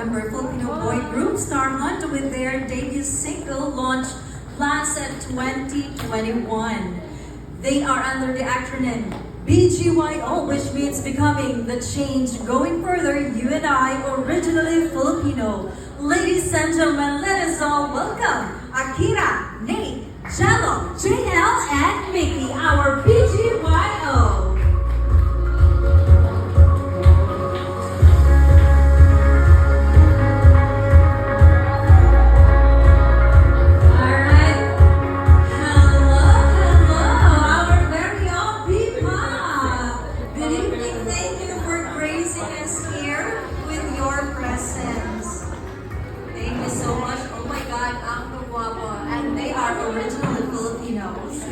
member Filipino boy group Star Hunt with their debut single launched last at 2021. They are under the acronym BGYO, which means becoming the change, going further, you and I, originally Filipino. Ladies and gentlemen, let us all welcome Akira, Nate, Jello, JL, and Mickey, our BGYO. Originally Filipinos.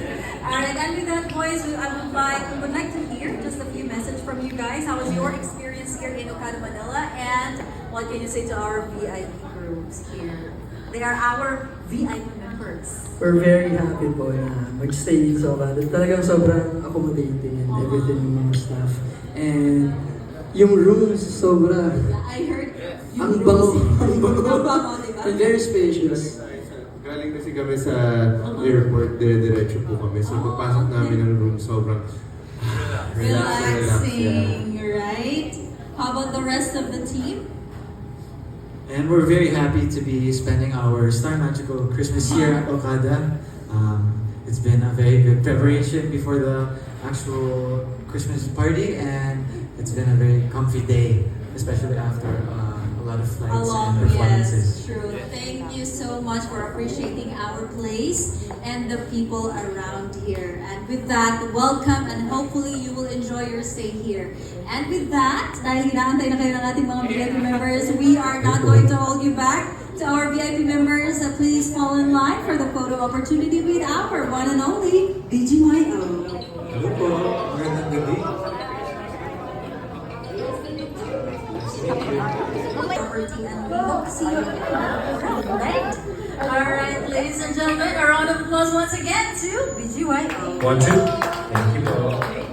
Alright, and with that, boys, we would like to hear just a few messages from you guys. How was your experience here in Okada, Manila? And what can you say to our VIP groups here? They are our VIP members. We're very happy po na mag-stay dito sa Okada. Talagang sobrang accommodating and everything yung mga staff. And yung rooms, sobra. I heard Ang bango. Ang bango. Ang bango, diba? And very spacious. Galing kasi kami sa airport, dire-diretso po kami. So pagpasok namin ng room, sobrang relaxing, right? How about the rest of the team? And we're very happy to be spending our Star Magical Christmas here at Okada. It's been a very good preparation before the actual Christmas party, and it's been a very comfy day, especially after a lot of flights and performances. Yes, true. Thank you so much for appreciating our place and the people around here. And with that, welcome and hopefully you will enjoy your stay here. And with that, dahil inaantay na kayo ng ating mga VIP members, we are not going to hold you back. To our VIP members, please fall in line for the photo opportunity with our one and only BGYO. Hello po, magandang gabi. Property and we hope to see you right? Alright, ladies and gentlemen, a round of applause once again to BGYO. 1, 2. Thank you po.